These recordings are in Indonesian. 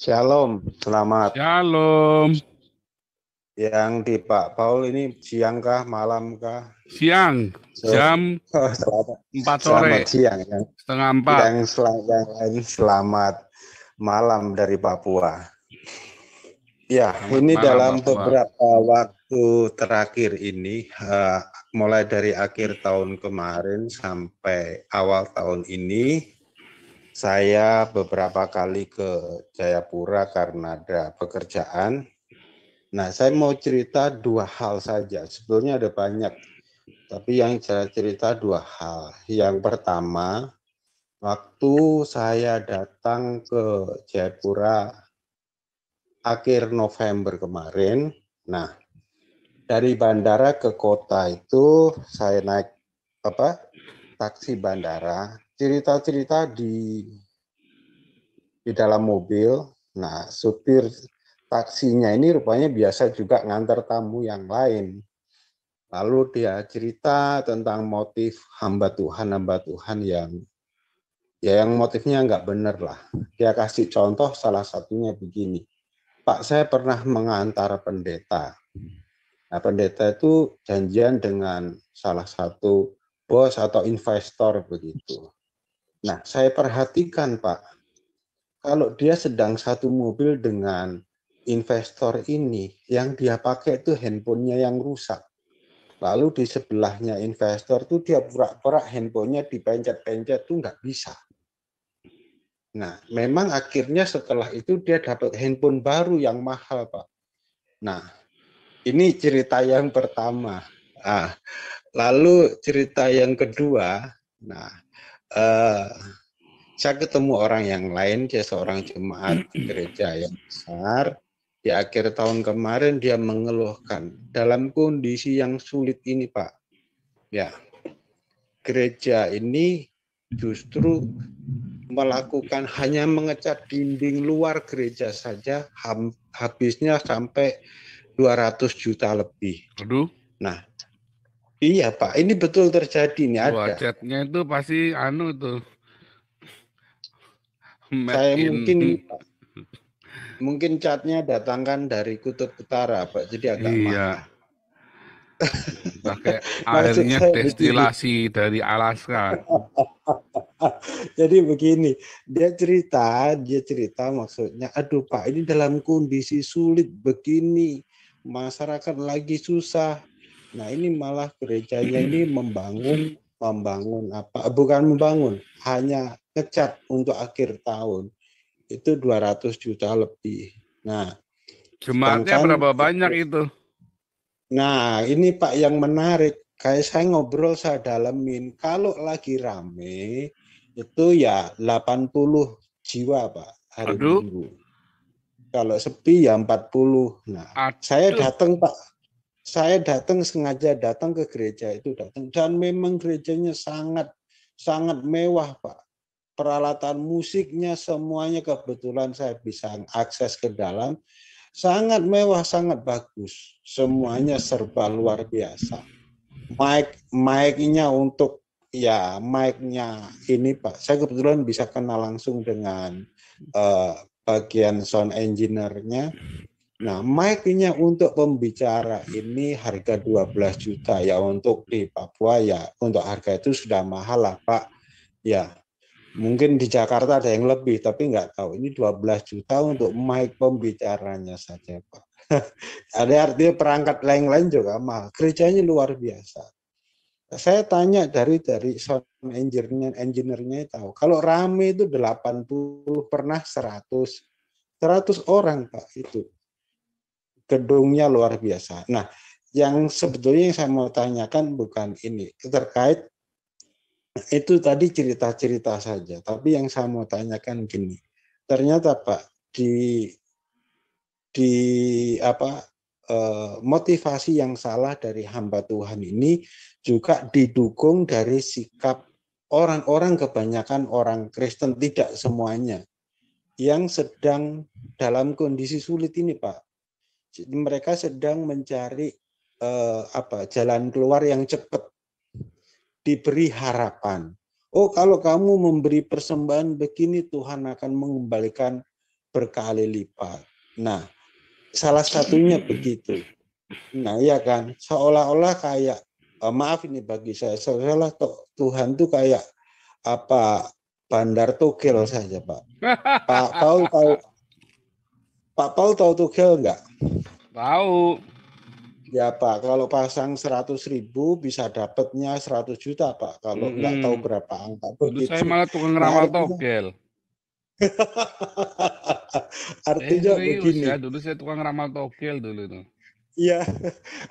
Shalom, selamat. Shalom. Yang di Pak Paul ini siang kah, malam kah? Siang, jam Selamat, 4 sore, selamat siang. setengah 4. Yang lain selamat malam dari Papua. Ya, Selamat ini malam, dalam Papua. beberapa waktu terakhir ini, mulai dari akhir tahun kemarin sampai awal tahun ini, saya beberapa kali ke Jayapura karena ada pekerjaan. Nah, saya mau cerita dua hal saja. Sebetulnya ada banyak, tapi yang saya cerita dua hal. Yang pertama, waktu saya datang ke Jayapura akhir November kemarin, nah dari bandara ke kota itu saya naik taksi bandara, cerita-cerita di dalam mobil. Nah, supir taksinya ini rupanya biasa juga ngantar tamu yang lain. Lalu dia cerita tentang motif hamba Tuhan yang motifnya nggak benar lah. Dia kasih contoh salah satunya begini. Pak, saya pernah mengantar pendeta. Nah, pendeta itu janjian dengan salah satu bos atau investor begitu. Nah, saya perhatikan Pak, kalau dia sedang satu mobil dengan investor ini, yang dia pakai itu handphonenya yang rusak. Lalu di sebelahnya investor tuh dia pura-pura handphonenya dipencet-pencet tuh nggak bisa. Nah, memang akhirnya setelah itu dia dapat handphone baru yang mahal, Pak. Nah, ini cerita yang pertama. Lalu cerita yang kedua, nah, saya ketemu orang yang lain, dia seorang jemaat gereja yang besar. Di akhir tahun kemarin dia mengeluhkan dalam kondisi yang sulit ini, Pak. Ya, gereja ini justru melakukan hanya mengecat dinding luar gereja saja habisnya sampai 200 juta lebih. Aduh. Nah, iya Pak, ini betul terjadi nih ada. Catnya itu pasti tuh. Made Saya in. mungkin catnya datangkan dari kutub utara, Pak, jadi agak Iya, mahal. pakai Maksud airnya saya begini. destilasi dari Alaska. Jadi begini, dia cerita maksudnya, aduh Pak, ini dalam kondisi sulit begini, masyarakat lagi susah. Nah, ini malah gerejanya ini membangun apa? Bukan membangun, hanya ngecat untuk akhir tahun. Itu 200 juta lebih. Nah, Jemaatnya sedangkan berapa banyak itu? ini Pak yang menarik. Kayak saya ngobrol, saya dalemin. Kalau lagi rame, itu ya 80 jiwa Pak hari Aduh, Minggu. Kalau sepi ya 40. Nah, saya aduh. datang Pak. Saya datang sengaja datang ke gereja itu datang. Dan memang gerejanya sangat sangat mewah Pak. Peralatan musiknya semuanya kebetulan saya bisa akses ke dalam. Sangat mewah, sangat bagus. Semuanya serba luar biasa. Mic-nya untuk mic-nya ini Pak. Saya kebetulan bisa kenal langsung dengan bagian sound engineer-nya. Nah, mic-nya untuk pembicara ini harga 12 juta ya, untuk di Papua ya, untuk harga itu sudah mahal lah Pak. Ya, mungkin di Jakarta ada yang lebih, tapi nggak tahu. Ini 12 juta untuk mic pembicaranya saja, Pak. Ada artinya perangkat lain-lain juga mahal. Kerjanya luar biasa. Saya tanya dari sound engineer-nya tahu. Kalau rame itu 80, pernah 100 orang, Pak, itu. Gedungnya luar biasa. Nah, yang sebetulnya yang saya mau tanyakan bukan ini. Terkait itu tadi cerita-cerita saja, tapi yang saya mau tanyakan gini, ternyata Pak di apa motivasi yang salah dari hamba Tuhan ini juga didukung dari sikap orang-orang, kebanyakan orang Kristen, tidak semuanya, yang sedang dalam kondisi sulit ini Pak. Mereka sedang mencari jalan keluar yang cepat, diberi harapan. Oh, kalau kamu memberi persembahan begini, Tuhan akan mengembalikan berkali lipat. Nah, salah satunya begitu. Nah, ya kan, seolah-olah kayak maaf ini bagi saya, seolah-olah Tuhan tuh kayak apa bandar togel saja, Pak. Pak Paul tahu togel enggak? Tahu. Ya Pak, kalau pasang 100.000 bisa dapatnya 100 juta Pak. Kalau nggak tahu berapa angka Dulu saya begitu. malah tukang Nah ramal artinya, togel. artinya Serius ya, begini. dulu saya tukang ramal togel dulu tuh. Ya,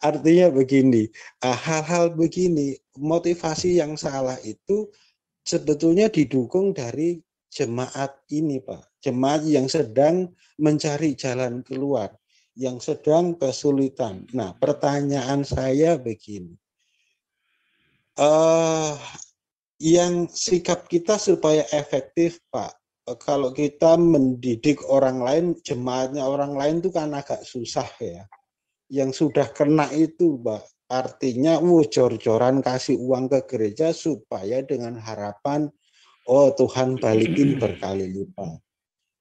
artinya begini. Hal-hal begini, motivasi yang salah itu sebetulnya didukung dari jemaat ini Pak. Jemaat yang sedang mencari jalan keluar, yang sedang kesulitan. Nah, pertanyaan saya begini. Yang sikap kita supaya efektif Pak, kalau kita mendidik orang lain, jemaatnya orang lain itu kan agak susah ya. Yang sudah kena itu Pak, artinya jor-joran kasih uang ke gereja supaya dengan harapan Tuhan balikin berkali lipat.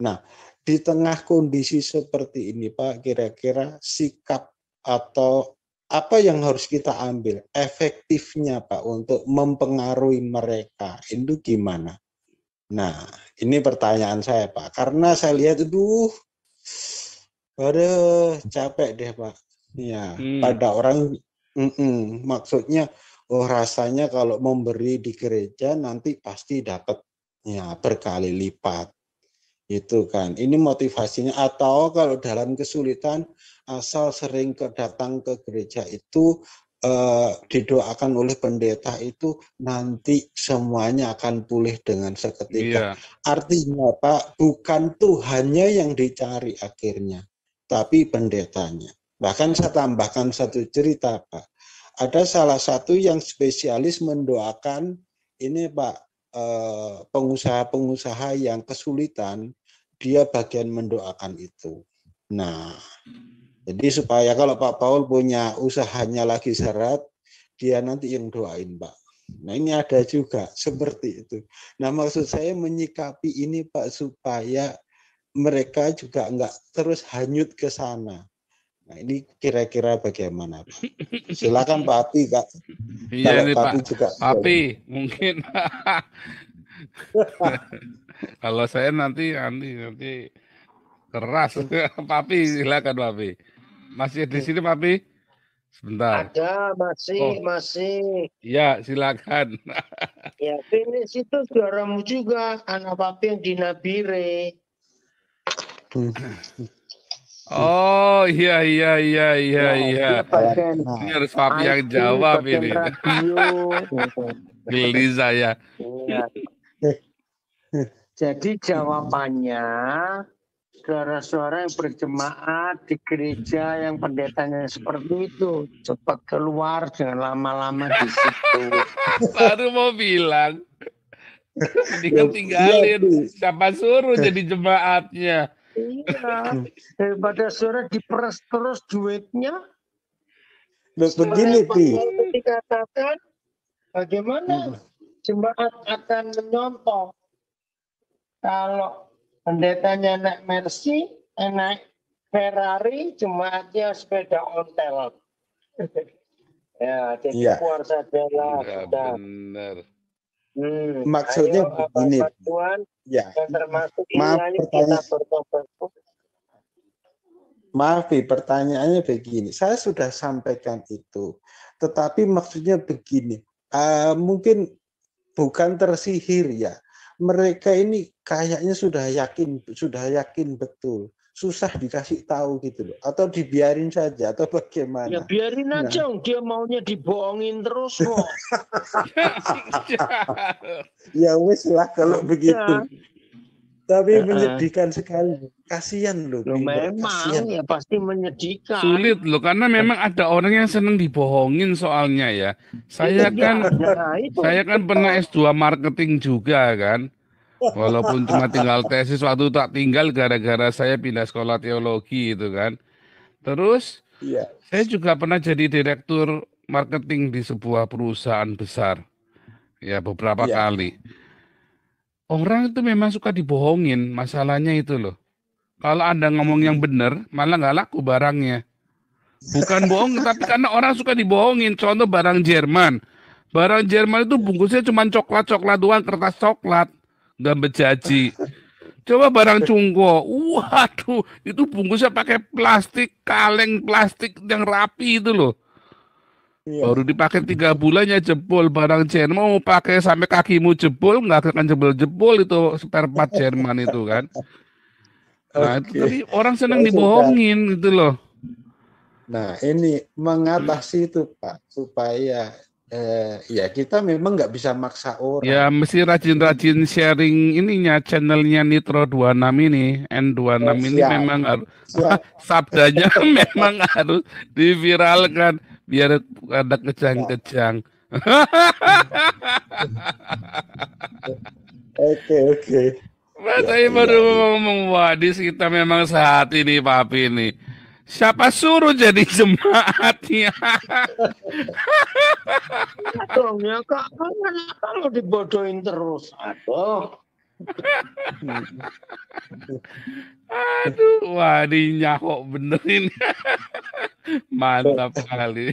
Nah, di tengah kondisi seperti ini Pak, kira-kira sikap atau apa yang harus kita ambil efektifnya Pak untuk mempengaruhi mereka itu gimana? Nah, ini pertanyaan saya Pak, karena saya lihat itu capek deh Pak. Ya, pada orang maksudnya rasanya kalau memberi di gereja nanti pasti dapat ya berkali lipat. Itu kan, ini motivasinya. Atau kalau dalam kesulitan asal sering datang ke gereja itu didoakan oleh pendeta itu nanti semuanya akan pulih dengan seketika. Artinya Pak, bukan Tuhannya yang dicari akhirnya, tapi pendetanya. Bahkan saya tambahkan satu cerita Pak, ada salah satu yang spesialis mendoakan ini Pak, pengusaha-pengusaha yang kesulitan, dia bagian mendoakan itu. Nah, jadi supaya kalau Pak Paul punya usahanya lagi seret, dia nanti yang doain Pak. Nah ini ada juga seperti itu. Nah maksud saya menyikapi ini Pak supaya mereka juga enggak terus hanyut ke sana. Nah ini kira-kira bagaimana Pak? Silakan Pak Api Kak. Iya Kalau nih Pak Pak, Api juga. Papi mungkin kalau saya nanti keras. Papi silakan Papi. Masih di sini Papi? Sebentar. Ada, Oh, masih. ya silakan. Ya, finish itu suaramu juga, anak papi yang di Nabire. Oh iya. Dia bagian Ini harus Papi yang IT, jawab bagian ini. radio. Geli saya. Iya. Jadi jawabannya, suara-suara yang berjemaat di gereja yang pendetanya seperti itu, cepat keluar, jangan lama-lama di situ. Baru mau bilang. Mendingan tinggalin. Siapa suruh jadi jemaatnya? Iya, daripada suara diperas terus duitnya. Begini Pi. Dikatakan bagaimana jemaat akan menyontoh kalau pendetanya naik Mercy, naik Ferrari, jemaatnya sepeda ontel. Ya, jadi keluar sajalah. Ya, benar. Maksudnya ayo, begini. Tuhan, Ya. yang termasuk Maaf, ini kita bertobat. Maaf, pertanyaannya begini. Saya sudah sampaikan itu, tetapi maksudnya begini. Mungkin bukan tersihir ya. Mereka ini kayaknya sudah yakin betul. Susah dikasih tahu gitu loh. Atau dibiarin saja atau bagaimana? Ya biarin aja, dia maunya dibohongin terus kok. Ya wes lah kalau begitu. Tapi menyedihkan sekali. Kasihan loh. Memang kasihan. Ya pasti menyedihkan. Sulit loh, karena memang ada orang yang senang dibohongin soalnya ya. Saya kan pernah S2 marketing juga kan. Walaupun cuma tinggal tesis, waktu tak tinggal gara-gara saya pindah sekolah teologi itu kan. Terus saya juga pernah jadi direktur marketing di sebuah perusahaan besar. Ya beberapa kali. Orang itu memang suka dibohongin, masalahnya itu loh. Kalau Anda ngomong yang benar, malah nggak laku barangnya. Bukan bohong, tapi karena orang suka dibohongin. Contoh barang Jerman. Barang Jerman itu bungkusnya cuma coklat-coklat doang, kertas coklat. Nggak berjaji. Coba barang Cungko. Waduh, itu bungkusnya pakai plastik, kaleng plastik yang rapi itu loh. Iya. Baru dipakai 3 bulannya jebol. Barang Jerman mau pakai sampai kakimu jebol, nggak akan jebol-jebol itu spare part Jerman itu kan. Nah, itu Oke. tadi orang senang Ya, sudah. dibohongin gitu loh. Nah, ini mengatasi itu, Pak, supaya ya kita memang nggak bisa maksa orang. Ya, mesti rajin-rajin sharing ininya, channelnya Nitro 26 ini, N26 ini Siap. memang harus, Siap. sabdanya memang harus diviralkan, biar ada kejang-kejang. Oke. Saya baru ngomong, wadis kita memang saat ini, Papi ini. Siapa suruh jadi jemaatnya? Dong ya kak, kalau dibodohin terus, aduh. Aduh, wadinya kok bener ini. Mantap kali.